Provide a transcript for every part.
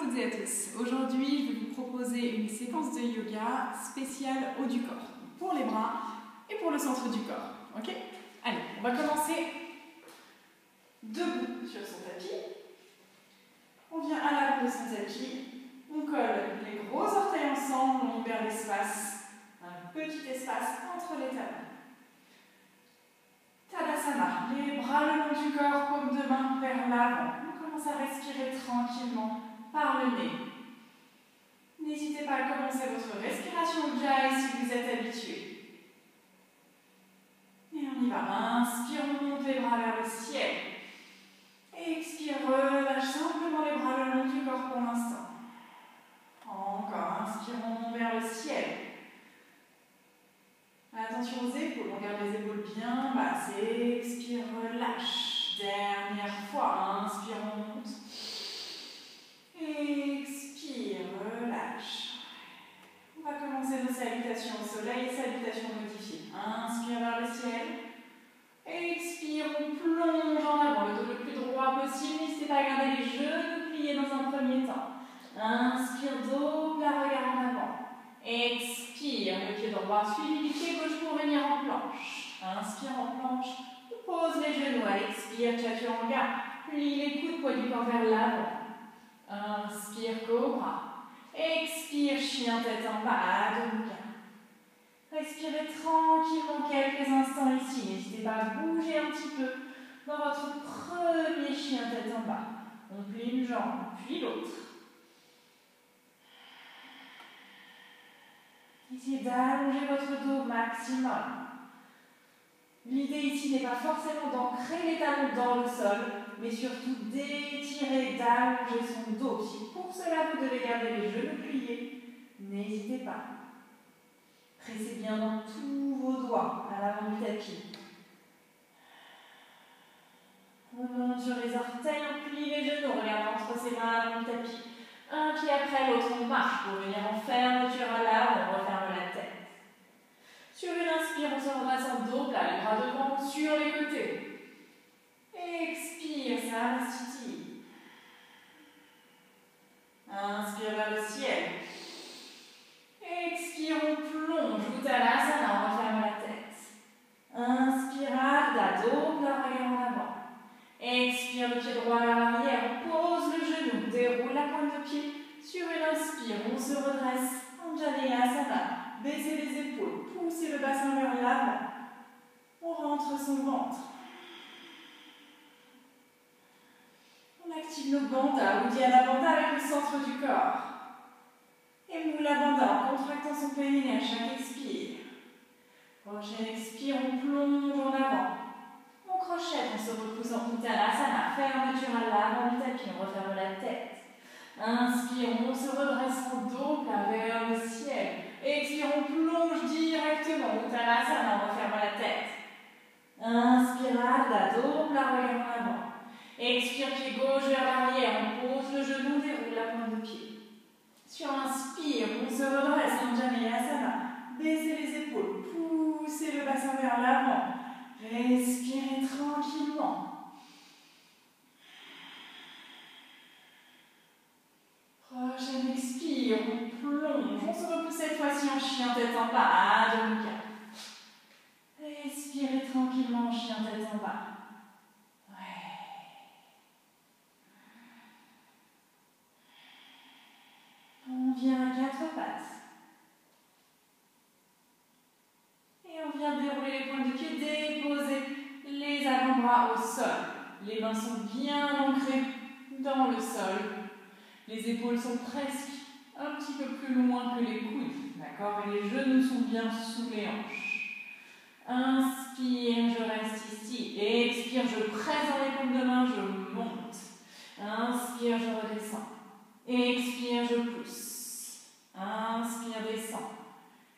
toutes et à tous. Aujourd'hui, je vais vous proposer une séquence de yoga spéciale haut du corps, pour les bras et pour le centre du corps. Ok? Allez, on va commencer debout sur son tapis. On vient à l'avant de son tapis, on colle les gros orteils ensemble, on libère l'espace, un petit espace entre les talons. Tadasana, les bras le long du corps, paume de main vers l'avant. On commence à respirer tranquillement par le nez. N'hésitez pas à commencer votre respiration Ujjayi si vous êtes habitué. Et on y va. Inspire, on monte les bras vers le ciel. Expire, relâche simplement les bras le long du corps pour l'instant. Encore, inspire, on monte vers le ciel. Attention aux épaules, on garde les épaules bien basses. Expire, relâche. Dernière fois, inspire, on monte. Expire, relâche. On va commencer nos salutations au soleil, salutations modifiées. Inspire vers le ciel. Expire, on plonge en avant, le dos le plus droit possible. N'hésitez pas à garder les genoux pliés dans un premier temps. Inspire, dos, la regard en avant. Expire, le pied droit suivi du pied gauche pour venir en planche. Inspire en planche, pose les genoux. Expire, chaturanga. Plie les coudes, poids du corps vers l'avant. Inspire, cobra. Expire, chien tête en bas, Adho Mukha. Respirez tranquillement quelques instants ici. N'hésitez pas à bouger un petit peu dans votre premier chien tête en bas. On plie une jambe, puis l'autre. Essayez d'allonger votre dos au maximum. L'idée ici n'est pas forcément d'ancrer les talons dans le sol, mais surtout d'étirer, d'allonger son dos. Si pour cela vous devez garder les genoux pliés, n'hésitez pas. Pressez bien dans tous vos doigts à l'avant du tapis. On monte sur les orteils, on plie les genoux, regardez entre ses mains à l'avant du tapis. Un pied après l'autre, on marche pour venir en fermeture à l'avant, on referme la tête. Sur une inspire, on se redresse en dos plat, les bras devant sur les côtés. Expire, Sarasthiti. Inspire vers le ciel. Expire, on plonge, Uttanasana, on referme la tête. Inspire, Ardha, dos plat, regard en avant. Expire, le pied droit vers l'arrière, on pose le genou, déroule la pointe de pied. Sur une inspire, on se redresse, Anjaneyasana, baissez les épaules, poussez le bassin vers l'avant. On rentre son ventre. On active nos bandhas, Uddiyana Bandha avec le centre du corps. Et Mula Bandha en contractant son périnée à chaque expire. Prochaine expire, on plonge en avant. On crochette, on se repousse en Uttanasana, fermeture à l'avant du tapis, on referme la tête. Inspire, on se redresse en dos plat vers le ciel. Expire, on plonge directement, Uttanasana, on referme la tête. Inspire, Ardha, dos plat, regard en avant. Expire, pied gauche vers l'arrière, on pose le genou, déroule la pointe de pied. Sur inspire, on se redresse, Anjaneyasana, baissez les épaules, poussez le bassin vers l'avant. Respirez tranquillement. Prochaine expire, on plonge, on se repousse cette fois-ci en chien tête en bas, Adho Mukha. Respirez tranquillement en chien tête en bas. On vient à quatre pattes. Et on vient dérouler les pointes de pied, déposer les avant-bras au sol. Les mains sont bien ancrées dans le sol. Les épaules sont presque un petit peu plus loin que les coudes. D'accord? Et les genoux sont bien sous les hanches. Inspire, je reste ici. Expire, je presse dans les paumes de main, je monte. Inspire, je redescends. Expire, je pousse. Inspire, descend.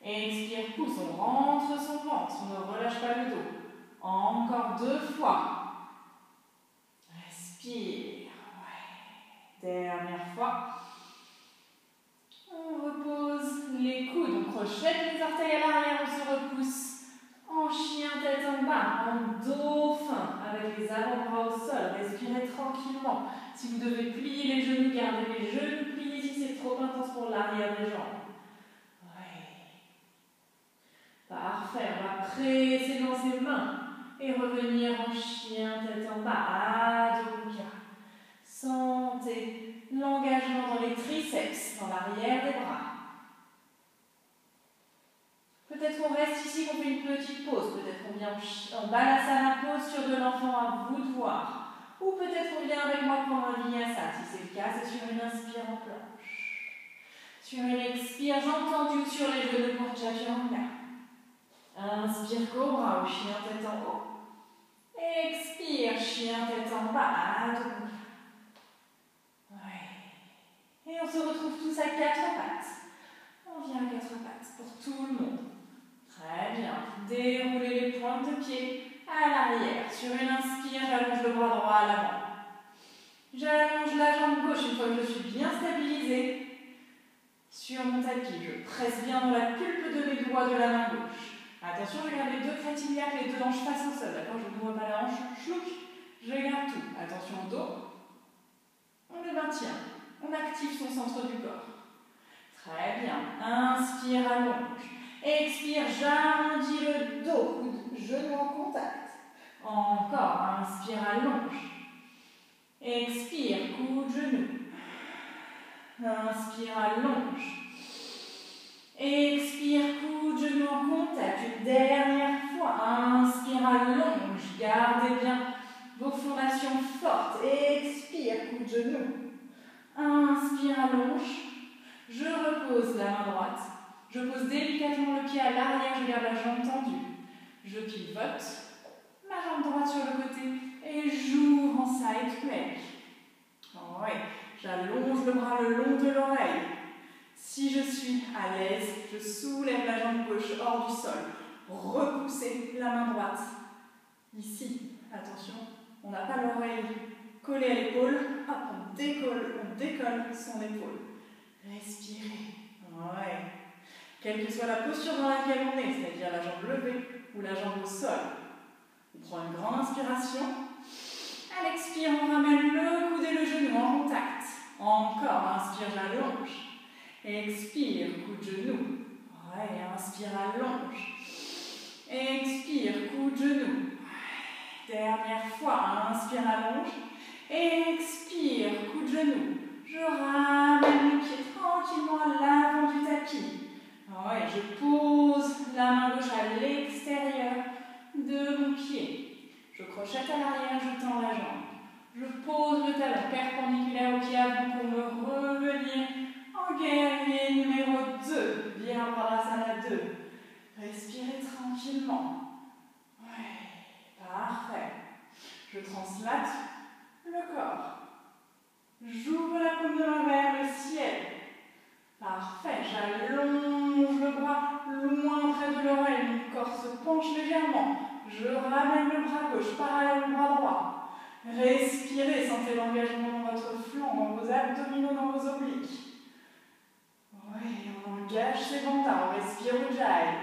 Expire, pousse. On rentre son ventre. On ne relâche pas le dos. Encore deux fois. Respire. Ouais. Dernière fois. On repose les coudes. On crochette les orteils à l'arrière. On se repousse en chien tête en bas. En dauphin. Avec les avant-bras au sol. Respirez tranquillement. Si vous devez plier les genoux, gardez les genoux pliés. intense pour l'arrière des jambes. Ouais. Parfait. On va presser dans ses mains et revenir en chien tête en bas, Adho Mukha. Sentez l'engagement dans les triceps, dans l'arrière des bras. Peut-être qu'on reste ici, qu'on fait une petite pause. Peut-être qu'on vient en balasana, posture de l'enfant, à vous de voir. Ou peut-être qu'on vient avec moi prendre un vinyasa. Si c'est le cas, c'est sur une inspire en planche. Sur une expire, j'entends du sur les genoux pour Chaturanga. Inspire, cobra ou chien tête en haut. Expire, chien tête en bas, Adho Mukha. Ouais. Et on se retrouve tous à quatre pattes. On vient à quatre pattes pour tout le monde. Très bien. Déroulez les pointes de pied à l'arrière. Sur une inspire, j'allonge le bras droit à l'avant. J'allonge la jambe gauche une fois que je suis bien stabilisée. Sur mon tapis, je presse bien dans la pulpe de mes doigts de la main gauche. Attention, je garde les deux crêtes iliaques, les deux hanches face au sol. D'accord, je ne m'ouvre pas la hanche. Chlouc. Je garde tout. Attention au dos. On le maintient. On active son centre du corps. Très bien. Inspire, allonge. Expire, j'arrondis le dos. Genou en contact. Encore. Inspire, allonge. Expire, coude, genou. Inspire, allonge. Expire, coude, genou en contact. Une dernière fois. Inspire, allonge. Gardez bien vos fondations fortes. Expire, coude, genou. Inspire, allonge. Je repose la main droite. Je pose délicatement le pied à l'arrière. Je garde la jambe tendue. Je pivote. Ma jambe droite sur le côté. Et j'ouvre en side plank. Oui. J'allonge le bras le long de l'oreille. Si je suis à l'aise, je soulève la jambe gauche hors du sol. Repoussez la main droite. Ici, attention, on n'a pas l'oreille collée à l'épaule. Hop, on décolle son épaule. Respirez. Ouais. Quelle que soit la posture dans laquelle on est, c'est-à-dire la jambe levée ou la jambe au sol. On prend une grande inspiration. À l'expire, on ramène le coude et le genou en contact. Encore, inspire, j'allonge. Expire, coude, genou. Ouais, inspire, allonge. Expire, coude, genou. Dernière fois, inspire, allonge. Expire, coude, genou. Je ramène le pied tranquillement à l'avant du tapis. Ouais, je pose la main gauche à l'extérieur de mon pied. Je crochette à l'arrière, je tends la jambe. Je pose le talon perpendiculaire au pied avant pour me revenir en guerrier numéro 2. Virabhadrasana 2. Respirez tranquillement. Ouais, parfait. Je translate le corps. J'ouvre la paume de main vers le ciel. Parfait. J'allonge le bras loin près de l'oreille. Mon corps se penche légèrement. Je ramène le bras gauche, parallèle au bras droit. Respirez, sentez l'engagement dans votre flanc, dans vos abdominaux, dans vos obliques. Oui, on engage ses bandas, on respire Ujjayi.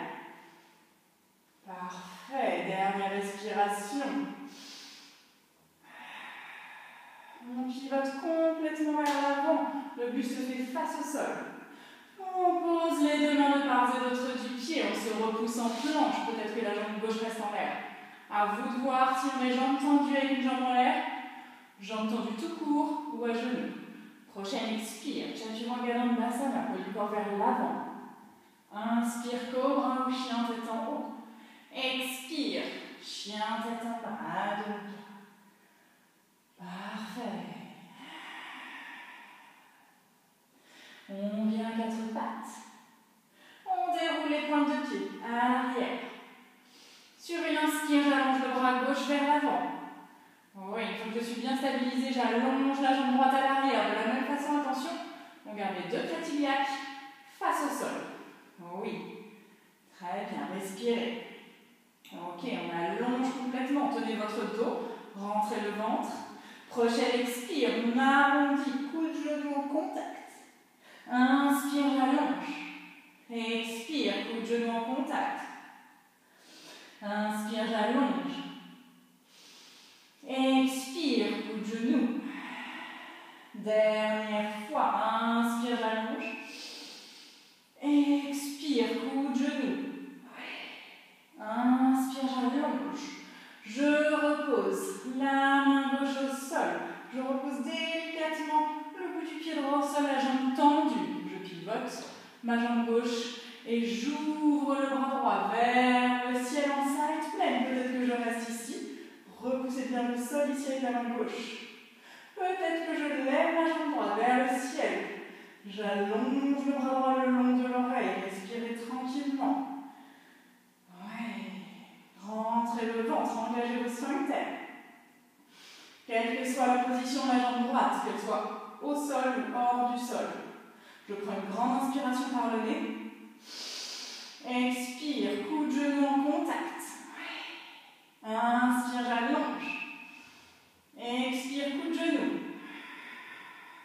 Parfait, dernière respiration. On pivote complètement vers l'avant, le buste se fait face au sol. On pose les deux mains de part et d'autre du pied, on se repousse en planche, peut-être que la jambe gauche reste en l'air. À vous de voir si on est jambes tendues avec une jambe en l'air, jambes tendues tout court ou à genoux. Prochaine expire, Chaturanga Dandasana, le corps vers l'avant. Inspire, cobra ou chien tête en haut. Expire, chien tête en bas, Adho Mukha. Parfait. On vient à quatre pattes. On déroule les pointes de pied à l'arrière. Sur une inspire, j'allonge le bras gauche vers l'avant. Oui, une fois que je suis bien stabilisée, j'allonge la jambe droite à l'arrière. De la même façon, attention, on garde les deux crêtes iliaques face au sol. Oui, très bien, respirez. Ok, on allonge complètement. Tenez votre dos, rentrez le ventre. Prochaine expire, on arrondit, coude, genou en contact. Inspire, j'allonge. Expire, coude, genou en contact. Inspire, j'allonge. Expire, coude, genou. Dernière fois, inspire, j'allonge. Je repose la main gauche au sol. Je repose délicatement le bout du pied droit au sol, la jambe tendue. Je pivote ma jambe gauche et j'ouvre le bras droit vers le ciel en side plank. Peut-être que je reste ici. Repoussez bien le sol ici avec la main gauche. Peut-être que je lève ma jambe droite vers le ciel. J'allonge le bras droit le long de l'oreille. Respirez tranquillement. Ouais. Rentrez le ventre, engagez vos sphincters. Quelle que soit la position de la jambe droite, qu'elle soit au sol ou hors du sol. Je prends une grande inspiration par le nez. Expire, coup de genou en contact. Inspire, j'allonge. Expire, coup de genou.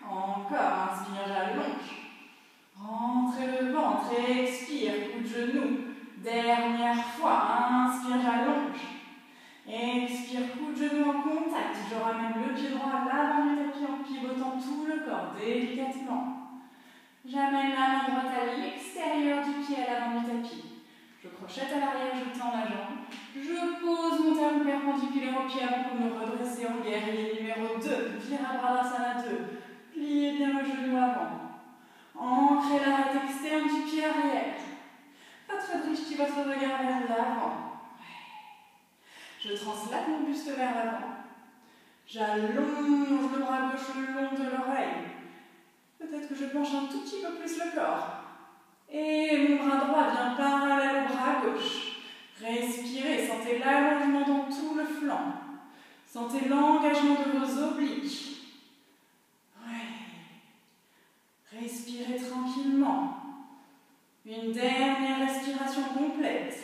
Encore, inspire, j'allonge. Rentrez le ventre, expire, coup de genou. Dernière fois, inspire, j'allonge. Expire, coup de genou en contact. Je ramène le pied droit à l'avant du tapis en pivotant tout le corps délicatement. J'amène la main droite à l'extérieur du pied à l'avant du tapis. Je crochette à l'arrière, je tends la jambe. Je pose mon talon perpendiculaire au pied avant pour me redresser en guerrier numéro 2. Virabhadrasana 2. Pliez bien le genou avant. Ancrez l'arête externe du pied arrière. Votre drishti, votre regard vers l'avant. Je translate mon buste vers l'avant. J'allonge le bras gauche le long de l'oreille. Peut-être que je penche un tout petit peu plus le corps. Et mon bras droit vient parallèle au bras gauche. Respirez, sentez l'allongement dans tout le flanc. Sentez l'engagement de vos obliques. Ouais. Respirez tranquillement. Une dernière respiration complète.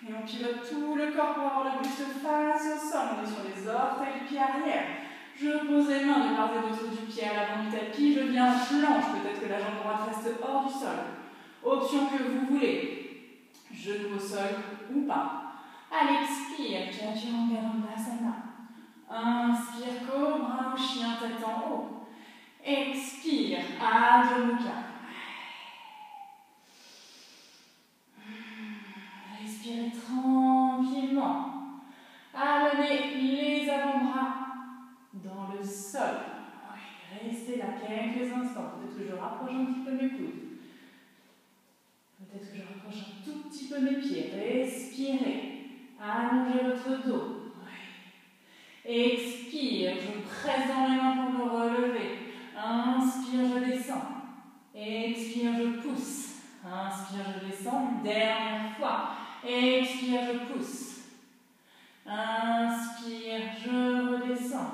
Et on pivote tout le corps pour avoir le buste face au sol. On est sur les orteils du pied arrière. Je pose les mains de part et d'autre du pied à l'avant du tapis. Je viens en planche. Peut-être que la jambe droite reste hors du sol. Option que vous voulez. Genou au sol ou pas. Allez, expire. Chaturanga. Inspire, cobra ou chien tête en haut. Expire, Adho Mukha. Respirez tranquillement. Amenez les avant-bras dans le sol. Ouais, restez là quelques instants. Peut-être que je rapproche un petit peu mes coudes. Peut-être que je rapproche un tout petit peu mes pieds. Respirez. Allongez votre dos. Ouais. Expire. Je presse dans les mains pour me relever. Inspire, je descends. Expire, je pousse. Inspire, je descends. Une dernière fois. Expire, je pousse. Inspire, je redescends.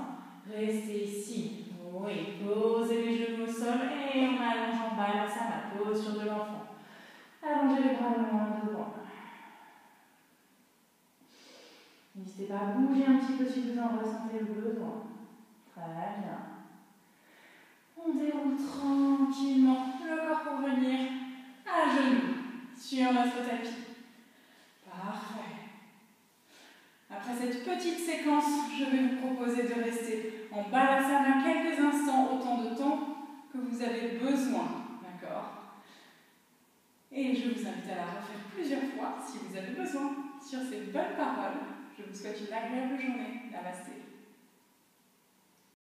Restez ici. Oui, posez les genoux au sol et on allonge en bas. Là, ça va. Posture de l'enfant. Allongez les bras le long devant. N'hésitez pas à bouger un petit peu si vous en ressentez le besoin. Très bien. On déroule tranquillement le corps pour venir à genoux sur notre tapis. Parfait. Après cette petite séquence, je vais vous proposer de rester en balasana quelques instants, autant de temps que vous avez besoin. D'accord? Et je vous invite à la refaire plusieurs fois si vous avez besoin. Sur ces belles paroles, je vous souhaite une agréable journée. Namasté.